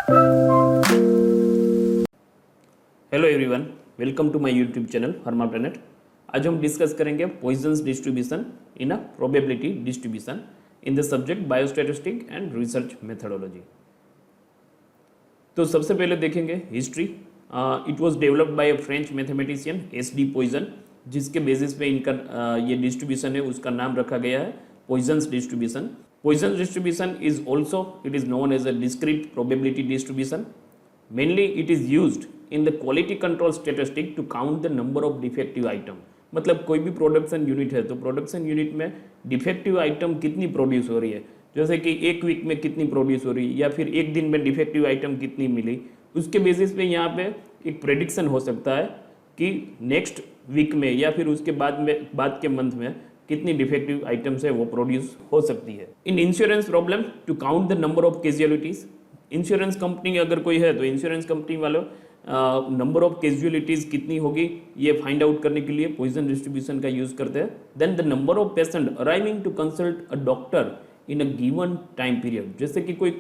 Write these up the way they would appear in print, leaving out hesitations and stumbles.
Hello everyone, welcome to my YouTube channel हरमा planet. आज हम डिस्कस करेंगे Poisson's distribution in a probability distribution in the subject biostatistic and research methodology. तो सबसे पहले देखेंगे history. It was developed by a French mathematician S D. Poisson, जिसके basis पे इनका ये डिस्ट्रीब्यूशन है उसका नाम रखा गया है Poisson's distribution. Poisson's distribution is also it is known as a discrete probability distribution. Mainly it is used in the quality control statistic to count the number of defective item। मतलब कोई भी production unit है तो production unit में defective item कितनी produce हो रही है, जैसे कि एक वीक में कितनी प्रोड्यूस हो रही है या फिर एक दिन में डिफेक्टिव आइटम कितनी मिली, उसके बेसिस पे यहाँ पे एक प्रेडिक्शन हो सकता है कि नेक्स्ट वीक में या फिर उसके बाद के मंथ में कितनी डिफेक्टिव आइटम्स है वो प्रोड्यूस हो सकती है। In insurance problem to count the number of casualties, insurance company अगर कोई है तो इंश्योरेंस कंपनी वालों नंबर ऑफ कैजुअलिटीज कितनी होगी ये फाइंड आउट करने के लिए पॉइजन डिस्ट्रीब्यूशन का यूज करते हैं। Then the number of patient arriving to consult a doctor in a given time period, जैसे कि कोई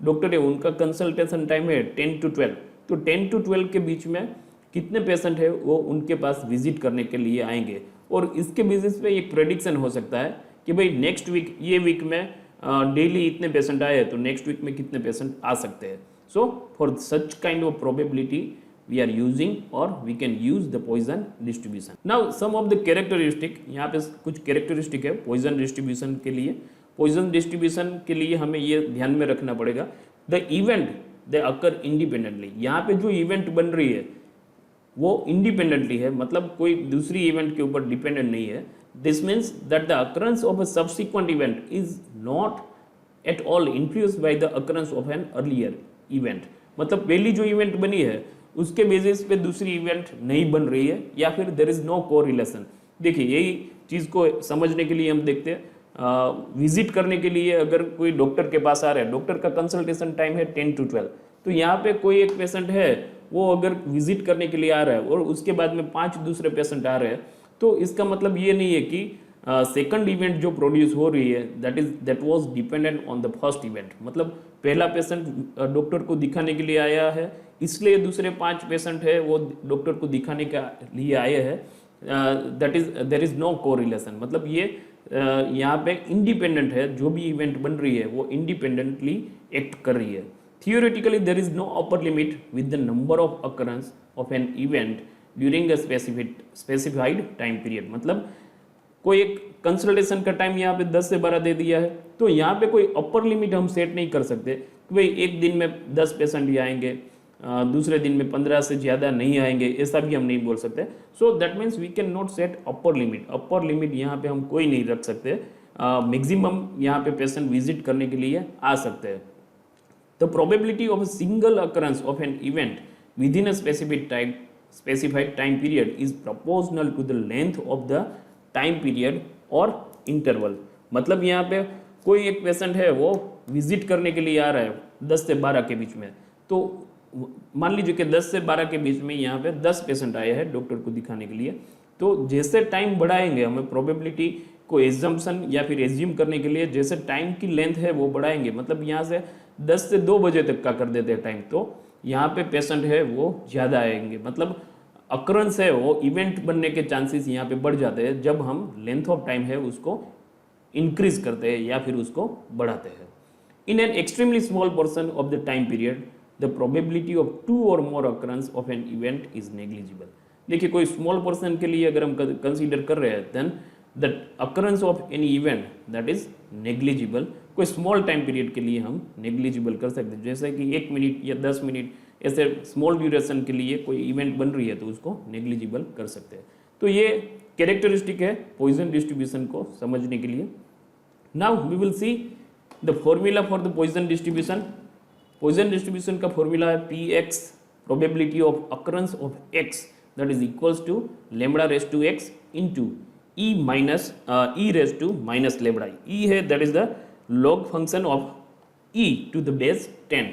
डॉक्टर है उनका कंसल्टेशन टाइम है 10 to 12, तो 10 to 12 के बीच में कितने पेशेंट है वो उनके पास विजिट करने के लिए आएंगे, और इसके बेसिस पे एक प्रेडिक्शन हो सकता है कि भाई नेक्स्ट वीक ये वीक में डेली इतने पेशेंट आए हैं तो नेक्स्ट वीक में कितने पेशेंट आ सकते हैं। So for such kind of probability we are using और we can use the Poisson distribution. Now some of the characteristic, यहाँ पे कुछ कैरेक्टरिस्टिक है पॉइजन डिस्ट्रीब्यूशन के लिए। पॉइजन डिस्ट्रीब्यूशन के लिए हमें ये ध्यान में रखना पड़ेगा the event they occur independently. यहाँ पे जो इवेंट बन रही है वो इंडिपेंडेंटली है, मतलब कोई दूसरी इवेंट के ऊपर डिपेंडेंट नहीं है। This means that the occurrence of a subsequent event is not at all influenced by the occurrence of an earlier event। मतलब पहली जो इवेंट बनी है उसके बेसिस पे दूसरी इवेंट नहीं बन रही है या फिर देर इज नो कोरिलेशन। देखिए यही चीज़ को समझने के लिए हम देखते हैं विजिट करने के लिए अगर कोई डॉक्टर के पास आ रहा है, डॉक्टर का कंसल्टेशन टाइम है 10 to 12, तो यहाँ पे कोई एक पेशेंट है वो अगर विजिट करने के लिए आ रहा है और उसके बाद में 5 दूसरे पेशेंट आ रहे हैं, तो इसका मतलब ये नहीं है कि सेकंड इवेंट जो प्रोड्यूस हो रही है that was dependent on the first event. मतलब पहला पेशेंट डॉक्टर को दिखाने के लिए आया है इसलिए दूसरे 5 पेशेंट है वो डॉक्टर को दिखाने के लिए आए हैं, देयर इज नो कोरिलेशन। मतलब ये यहाँ पे इंडिपेंडेंट है, जो भी इवेंट बन रही है वो इंडिपेंडेंटली एक्ट कर रही है। Theoretically there is no upper limit with the number of occurrence of an event during a specified time period. मतलब कोई एक कंसल्टेशन का टाइम यहाँ पे 10 से 12 दे दिया है तो यहाँ पे कोई अपर लिमिट हम सेट नहीं कर सकते कि भाई एक दिन में 10 पेशेंट ही आएंगे, दूसरे दिन में 15 से ज़्यादा नहीं आएंगे, ऐसा भी हम नहीं बोल सकते। So that means we can not set upper limit. Upper limit यहाँ पे हम कोई नहीं रख सकते, मैक्सिमम यहाँ पे पेशेंट विजिट करने के लिए आ सकते हैं। The probability of a single occurrence of an event with in a specified time period is proportional to the length of the time period or interval। मतलब यहाँ पे कोई एक पेशेंट है वो विजिट करने के लिए आ रहा है 10 से 12 के बीच में, तो मान लीजिए कि 10 से 12 के बीच में यहाँ पे 10 पेशेंट आए हैं डॉक्टर को दिखाने के लिए, तो जैसे टाइम बढ़ाएंगे हमें प्रोबेबिलिटी को एजम्पशन या फिर एज्यूम करने के लिए जैसे टाइम की लेंथ है वो बढ़ाएंगे। मतलब यहाँ से 10 से 2 बजे तक का कर देते हैं टाइम, तो यहाँ पे पेशेंट है वो ज़्यादा आएंगे। मतलब अकरेंस है वो इवेंट बनने के चांसेस यहाँ पे बढ़ जाते हैं जब हम लेंथ ऑफ टाइम है उसको इंक्रीज करते हैं या फिर उसको बढ़ाते हैं। In an extremely small portion of the time period the probability of 2 or more occurrence of an event is negligible. देखिए कोई स्मॉल पोर्शन के लिए अगर हम कंसीडर कर रहे हैं then the occurrence of any event that is negligible. कोई स्मॉल टाइम पीरियड के लिए हम नेग्लिजिबल कर सकते हैं, जैसे कि 1 मिनट या 10 मिनट ऐसे स्मॉल ड्यूरेशन के लिए कोई इवेंट बन रही है तो उसको नेग्लिजिबल कर सकते हैं। तो ये कैरेक्टरिस्टिक है पॉइजन डिस्ट्रीब्यूशन को समझने के लिए। Now we will see the formula for the Poisson distribution. Poisson distribution का फॉर्मूला है Px probability of occurrence of x that is equals to lambda raise to x into e raise to minus lambda. e है that is the log function of e to the base 10।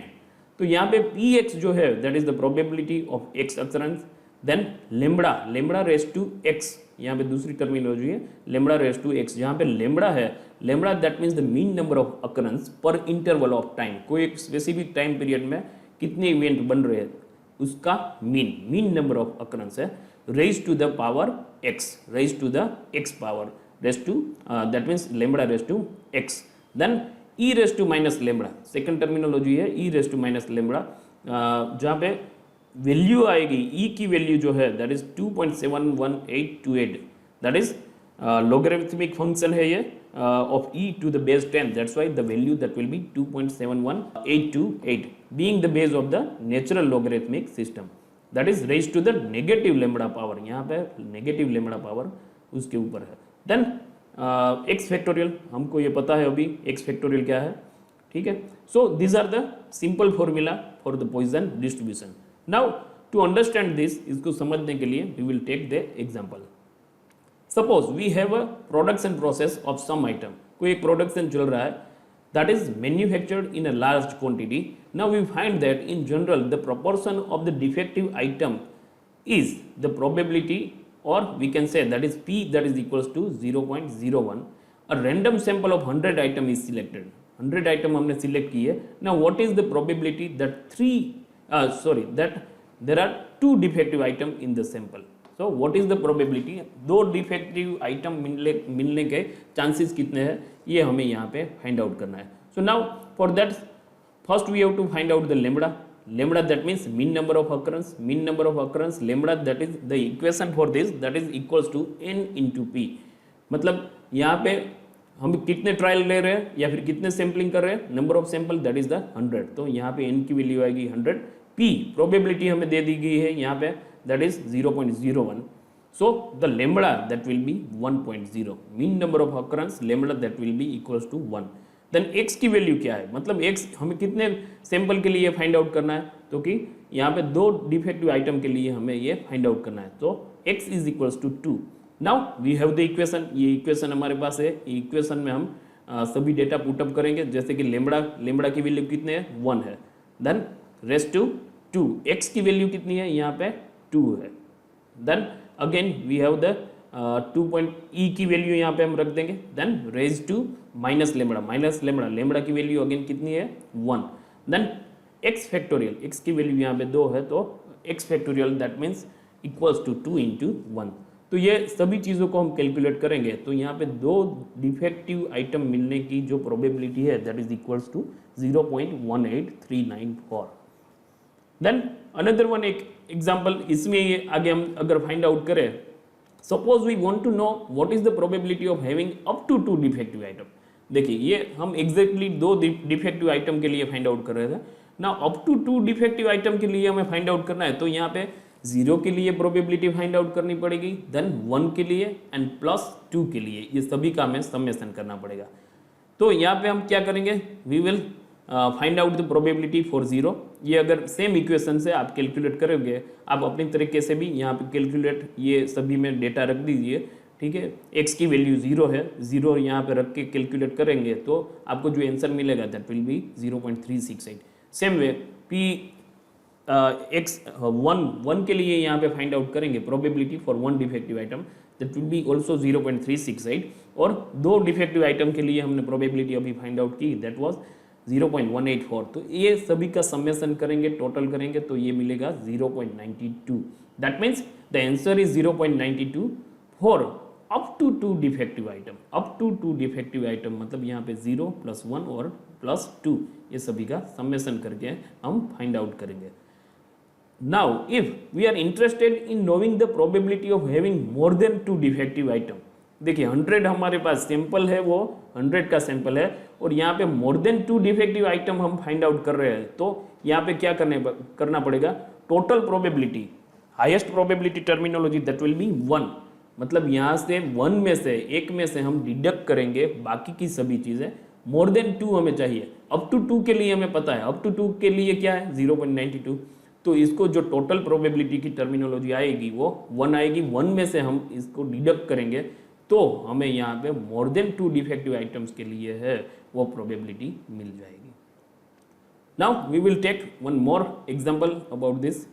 तो यहाँ पे Px जो है that is the probability of x occurrence, then lambda raise to x, यहाँ पे दूसरी terminology है लेम्बडा रेज टू x, जहाँ पे लेम्बडा है lambda that means the mean number of occurrence पर इंटरवल ऑफ टाइम। कोई एक स्पेसिफिक टाइम पीरियड में कितने इवेंट बन रहे हैं उसका मीन नंबर ऑफ अकरेंस है raise to the power x, raise to the x power, raise to that means lambda raise to x, then e raise to minus lambda, second terminology है e raise to minus lambda, जहाँ पे value आएगी e की value जो है that is 2.71828, that is logarithmic function है ये of e to the base 10, that's why the value that will be 2.71828 being the base of the natural logarithmic system, that is raised to the negative lambda power, यहाँ पे negative lambda power उसके ऊपर है। then x factorial हमको ये पता है अभी x factorial क्या है, ठीक है। so these are the simple formula for the Poisson distribution. now to understand this, इसको समझने के लिए we will take the example. Suppose we have a production process of some item, कोई एक प्रोडक्शन चल रहा है that is manufactured in a large quantity. Now we find that in general the proportion of the defective item is the probability और we can say that is p that is equals to 0.01. A random sample of 100 item is selected, 100 item हमने select की है. Now what is the probability that that there are 2 defective item in the sample. So what is the probability? 2 defective item मिलने के chances कितने हैं ये हमें यहाँ पे फाइंड आउट करना है. So now for that first we have to find out the lambda. Lambda that means mean number of occurrence, mean number of occurrence lambda that is the equation for this that is equals to n into p. मतलब यहाँ पे हम कितने trial ले रहे हैं या फिर कितने सैम्पलिंग कर रहे हैं, number of sample that is the 100. तो यहाँ पे n की वैल्यू आएगी 100, p प्रोबेबिलिटी हमें दे दी गई है यहाँ पे that is 0.01. so the lambda that will be 1.0, mean number of occurrence lambda that will be equals to 1. then x की वैल्यू क्या है, मतलब x हमें कितने सैंपल के लिए फाइंड आउट करना है, तो कि यहाँ पे 2 डिफेक्टिव आइटम के लिए हमें ये फाइंड आउट करना है. तो x is equals to 2. Now we have the equation, ये इक्वेशन हमारे पास है. इक्वेशन में हम सभी डेटा पुटअप करेंगे, जैसे कि लेमड़ा की वैल्यू कितने है 1 है, देन रेस टू 2, x की वैल्यू कितनी है यहाँ पे 2 है. Then again we have the 2 e की वैल्यू यहाँ पे हम रख देंगे, then raise to minus lambda, lambda की वैल्यू अगेन कितनी है 1. देन x फैक्टोरियल, x की वैल्यू यहाँ पे 2 है, तो x factorial that means equals to 2 into 1. तो ये सभी चीज़ों को हम कैलकुलेट करेंगे, तो यहाँ पे 2 डिफेक्टिव आइटम मिलने की जो प्रोबेबिलिटी है that is equals to 0.18394. Then another one एक एग्जाम्पल, इसमें ये आगे हम अगर फाइंड आउट करें, suppose we want to know what is the probability of having up to 2 defective item. देखिए ये हम एग्जैक्टली 2 डिफेक्टिव आइटम के लिए फाइंड आउट कर रहे थे ना. अप टू 2 डिफेक्टिव आइटम के लिए हमें फाइंड आउट करना है, तो यहाँ पे 0 के लिए प्रोबेबिलिटी फाइंड आउट करनी पड़ेगी, देन 1 के लिए एंड प्लस 2 के लिए, ये सभी का हमें समेशन करना पड़ेगा. तो यहाँ पे हम क्या करेंगे, we will find out the probability for 0. ये अगर सेम इक्वेशन से आप कैलकुलेट करोगे, आप अपनी तरीके से भी यहाँ पे कैलकुलेट ये सभी में डेटा रख दीजिए, ठीक है. x की वैल्यू 0 है, 0 यहाँ पे रख के कैलकुलेट करेंगे तो आपको जो आंसर मिलेगा that will B 0.368. Same way p x 1 के लिए यहाँ पे फाइंड आउट करेंगे probability for 1 defective item that will B also 0.368. और 2 डिफेक्टिव आइटम के लिए हमने प्रोबेबिलिटी अभी फाइंड आउट की दैट वॉज 0.184. तो ये सभी का समेशन करेंगे, टोटल करेंगे तो ये मिलेगा 0.92. That means the answer is 0.92 for up to 2 defective item. Up to 2 defective item मतलब यहाँ पे 0 + 1 और +2, ये सभी का समेशन करके हम फाइंड आउट करेंगे. Now if we are interested in knowing the probability of having more than 2 defective item. देखिए 100 हमारे पास सैंपल है, वो 100 का सैंपल है और यहाँ पे मोर देन 2 डिफेक्टिव आइटम हम फाइंड आउट कर रहे हैं. तो यहाँ पे क्या करना पड़ेगा, total probability, highest probability terminology that will B 1. मतलब यहाँ से 1 में से, 1 में से हम डिडक्ट करेंगे बाकी की सभी चीज़ें. मोर देन 2 हमें चाहिए, अप टू 2 के लिए हमें पता है, अप टू 2 के लिए क्या है 0.92. तो इसको जो टोटल प्रोबेबिलिटी की टर्मिनोलॉजी आएगी वो 1 आएगी. 1 में से हम इसको डिडक्ट करेंगे तो हमें यहाँ पे मोर देन 2 डिफेक्टिव आइटम्स के लिए है वो प्रोबेबिलिटी मिल जाएगी. Now we will take one more example about this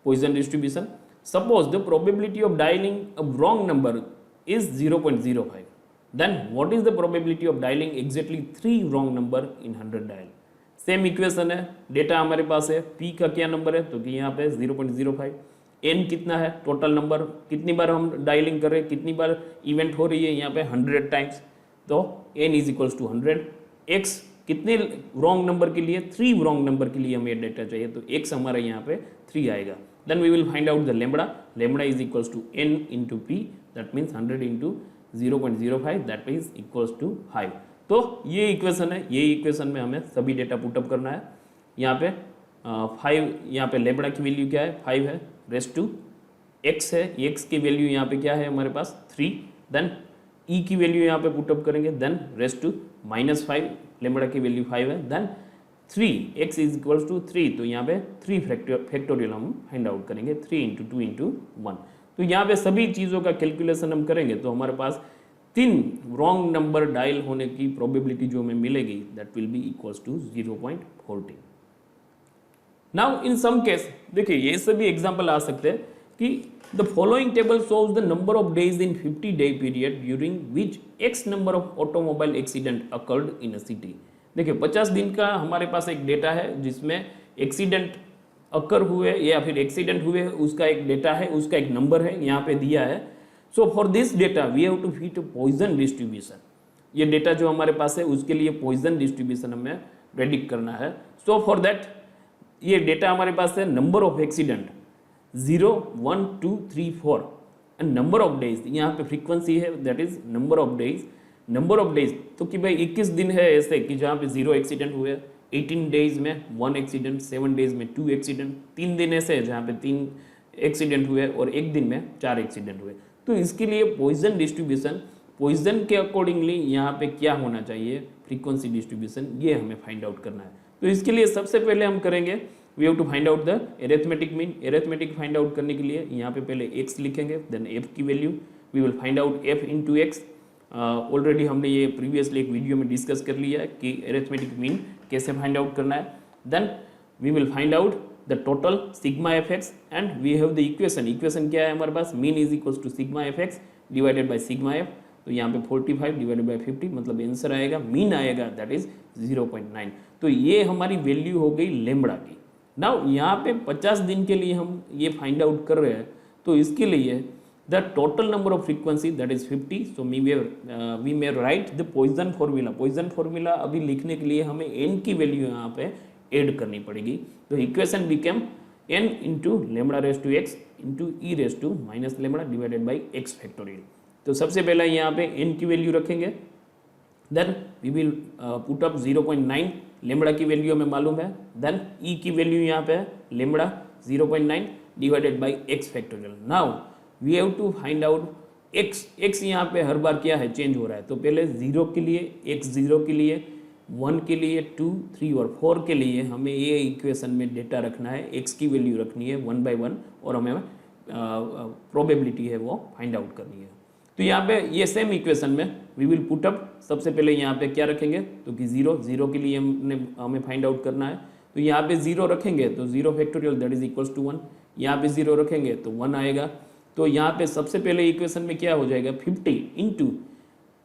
Poisson distribution. Suppose the probability of dialing a wrong number is 0.05. Then what is the probability of dialing exactly 3 wrong number in 100 dial? Same equation है, data हमारे पास है, p का क्या number है तो कि यहाँ पे 0.05, n कितना है, टोटल नंबर, कितनी बार हम डायलिंग कर रहे हैं, कितनी बार इवेंट हो रही है, यहाँ पे 100 टाइम्स, तो n is equals to 100। x कितने रॉन्ग नंबर के लिए, 3 रॉन्ग नंबर के लिए हमें डेटा चाहिए, तो x हमारा यहाँ पे 3 आएगा। Then we will find out the lambda, lambda is equals to n into p, that means 100 into 0.05, that is equals to 5। तो ये इक्वेशन है, ये इक्वेशन में हमें सभी डेटा पुटअप करना है। यहाँ पे 5, यहाँ पे लेमड़ा की वैल्यू क्या है, 5 है, रेस्ट टू x है, x की वैल्यू यहाँ पे क्या है हमारे पास 3, देन e की वैल्यू यहाँ पे पुटअप करेंगे, देन रेस्ट टू -5, लेमड़ा की वैल्यू 5 है, then 3, x is equals to 3, तो यहाँ पे 3 फैक्टोरियल हम फाइंड आउट करेंगे, 3 इंटू 2 इंटू 1। तो यहाँ पे सभी चीज़ों का कैलकुलेशन हम करेंगे तो हमारे पास 3 रॉन्ग नंबर डायल होने की प्रोबेबिलिटी जो हमें मिलेगी, that will be equals to 0.14। Now in some case देखिए ये सभी एग्जाम्पल आ सकते हैं कि the following table shows the number of days in 50-day period during which x number of automobile accident occurred in a city. देखिए 50 दिन का हमारे पास एक डेटा है जिसमें एक्सीडेंट अकर हुए या फिर एक्सीडेंट हुए उसका एक डेटा है, उसका एक नंबर है यहाँ पे दिया है। So for this data we have to fit Poisson distribution, ये डेटा जो हमारे पास है उसके लिए पॉइजन डिस्ट्रीब्यूशन हमें प्रेडिक्ट करना है। सो फॉर दैट ये डेटा हमारे पास है, number of accident 0, 1, 2, 3, 4 and number of days, यहाँ पे फ्रीक्वेंसी है that is number of days. Number of days तो कि भाई 21 दिन है ऐसे कि जहाँ पे 0 एक्सीडेंट हुए, 18 डेज में 1 एक्सीडेंट, 7 डेज में 2 एक्सीडेंट, 3 दिन ऐसे है जहाँ पे 3 एक्सीडेंट हुए और 1 दिन में 4 एक्सीडेंट हुए। तो इसके लिए पॉइजन डिस्ट्रीब्यूशन, पॉइजन के अकॉर्डिंगली यहाँ पे क्या होना चाहिए फ्रीक्वेंसी डिस्ट्रीब्यूशन, ये हमें फाइंड आउट करना है। तो इसके लिए सबसे पहले हम करेंगे we have to find out the arithmetic mean. Arithmetic find out करने के लिए यहाँ पे पहले x लिखेंगे, देन f की value we will find out f into x. Already हमने ये प्रीवियसली एक वीडियो में डिस्कस कर लिया है कि एरिथमेटिक मीन कैसे फाइंड आउट करना है। Then we will find out the total sigma f x and we have the equation. Equation क्या है हमारे पास, mean is equals to sigma f x divided by sigma f. तो यहाँ पे 45 डिवाइडेड बाई 50 मतलब आंसर आएगा, मीन आएगा दैट इज 0.9। तो ये हमारी वैल्यू हो गई लेमड़ा की। नाउ यहाँ पे 50 दिन के लिए हम ये फाइंड आउट कर रहे हैं, तो इसके लिए the total number of frequency that is 50। So we may write the Poisson formula. Poisson formula अभी लिखने के लिए हमें n की वैल्यू यहाँ पे ऐड करनी पड़ेगी। तो equation became n into lambda raise to x into e raise to minus lambda divided by x factorial. तो सबसे पहला यहाँ पे n की वैल्यू रखेंगे, then we will put up 0.9, lambda की वैल्यू हमें मालूम है, देन e की वैल्यू यहाँ पे है lambda 0.9 divided by x factorial. Now we have to find out x यहाँ पे हर बार क्या है चेंज हो रहा है। तो पहले 0 के लिए x 0 के लिए, 1 के लिए, 2, 3 और 4 के लिए हमें ये इक्वेशन में डेटा रखना है, x की वैल्यू रखनी है 1 बाई 1 और हमें प्रोबेबिलिटी है वो फाइंड आउट करनी है। तो यहाँ पे ये सेम इक्वेशन में वी विल पुट अप, सबसे पहले यहाँ पे क्या रखेंगे तो कि 0 के लिए हमें फाइंड आउट करना है। तो यहाँ पे 0 रखेंगे तो 0 factorial that is equals to 1, यहाँ पे 0 रखेंगे तो 1 आएगा। तो यहाँ पे सबसे पहले इक्वेशन में क्या हो जाएगा 50 into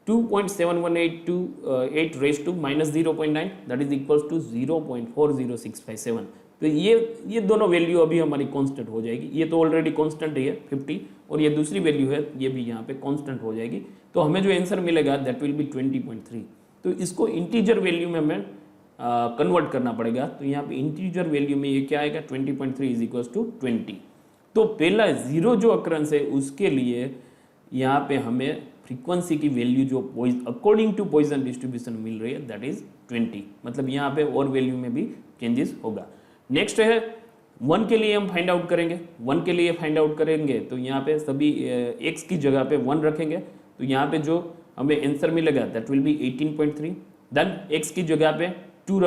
2.7182 raise to minus 0.9 that is equals to 0.40657। तो ये दोनों वैल्यू अभी हमारी कांस्टेंट हो जाएगी। ये तो ऑलरेडी कांस्टेंट है 50 और ये दूसरी वैल्यू है ये भी यहाँ पे कांस्टेंट हो जाएगी। तो हमें जो आंसर मिलेगा दैट विल बी 20.3। तो इसको इंटीजर वैल्यू में हमें कन्वर्ट करना पड़ेगा। तो यहाँ पे इंटीजर वैल्यू में ये क्या आएगा 20.3 इज इक्वल्स टू 20। तो पहला 0 जो अक्रंस है उसके लिए यहाँ पे हमें फ्रीक्वेंसी की वैल्यू जो अकॉर्डिंग टू पॉइजन डिस्ट्रीब्यूशन मिल रही है दैट इज 20, मतलब यहाँ पे और वैल्यू में भी चेंजेस होगा। नेक्स्ट है 1 के लिए हम फाइंड आउट करेंगे। 1 के लिए फाइंड आउट करेंगे तो यहाँ पे सभी x की जगह पे 1 रखेंगे। तो यहाँ पे जो हमें आंसर मिलेगा that will be 18.3। Then x की जगह पे 2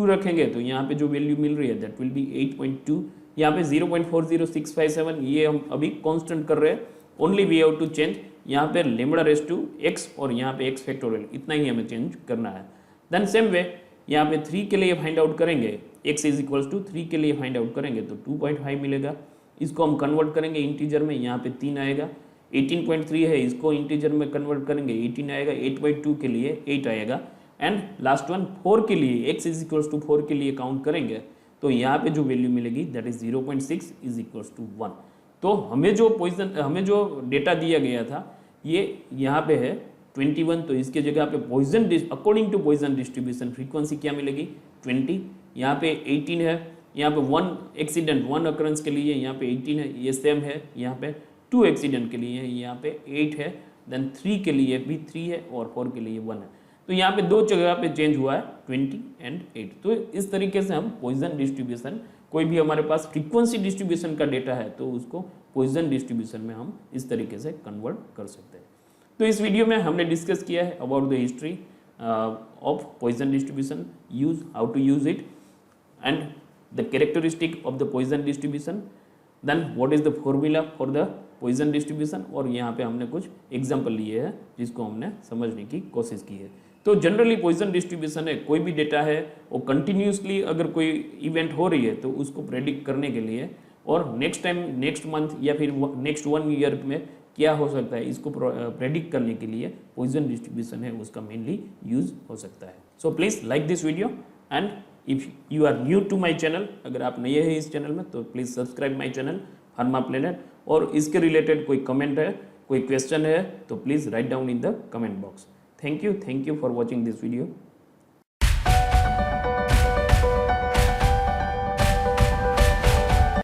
रखेंगे तो यहाँ पे जो वैल्यू मिल रही है दैट विल बी 8.2। यहाँ पे 0.40657 ये हम अभी कांस्टेंट कर रहे हैं, only we have to change यहाँ पे लेमड़ा रेस टू x और यहाँ पे x फैक्टोरियल, इतना ही हमें चेंज करना है। देन सेम वे यहाँ पे 3 के लिए फाइंड आउट करेंगे, x इज इक्वल्स टू 3 के लिए फाइंड आउट करेंगे तो 2.5 मिलेगा। इसको हम कन्वर्ट करेंगे इंटीजर में, यहाँ पे 3 आएगा। 18.3 है, इसको इंटीजर में कन्वर्ट करेंगे 18 आएगा। 8/2 के लिए 8 आएगा एंड लास्ट वन 4 के लिए x इज इक्वल्स टू 4 के लिए काउंट करेंगे तो यहाँ पे जो वैल्यू मिलेगी that is 0.6 is equals to 1। तो हमें जो डेटा दिया गया था ये यहाँ पे है 21, तो इसके जगह पे Poisson according to Poisson distribution frequency क्या मिलेगी 20। यहाँ पे 18 है, यहाँ पे 1 एक्सीडेंट 1 अकरेंस के लिए यहाँ पे 18 है, ये सेम है। यहाँ पे 2 एक्सीडेंट के लिए यहाँ पे 8 है, देन 3 के लिए भी 3 है और 4 के लिए 1 है। तो यहाँ पे 2 जगह पे चेंज हुआ है 20 एंड 8। तो इस तरीके से हम पॉइजन डिस्ट्रीब्यूशन, कोई भी हमारे पास फ्रीक्वेंसी डिस्ट्रीब्यूशन का डेटा है तो उसको पॉइजन डिस्ट्रीब्यूशन में हम इस तरीके से कन्वर्ट कर सकते हैं। तो इस वीडियो में हमने डिस्कस किया है about the history of Poisson distribution, how to use it and the characteristic of the Poisson distribution, then what is the formula for the Poisson distribution, और यहाँ पे हमने कुछ एग्जाम्पल लिए हैं जिसको हमने समझने की कोशिश की है। तो जनरली पॉइजन डिस्ट्रीब्यूशन है, कोई भी डेटा है वो कंटिन्यूसली अगर कोई इवेंट हो रही है तो उसको प्रेडिक्ट करने के लिए और नेक्स्ट टाइम, नेक्स्ट मंथ या फिर नेक्स्ट 1 ईयर में क्या हो सकता है इसको प्रेडिक्ट करने के लिए पॉइजन डिस्ट्रीब्यूशन है उसका मेनली यूज हो सकता है। So please like this video and if you are new to my channel, अगर आप नए हैं इस चैनल में तो please subscribe my channel Pharma Planet, और इसके रिलेटेड कोई कमेंट है, कोई क्वेश्चन है तो please write down in the comment box. Thank you for watching this video.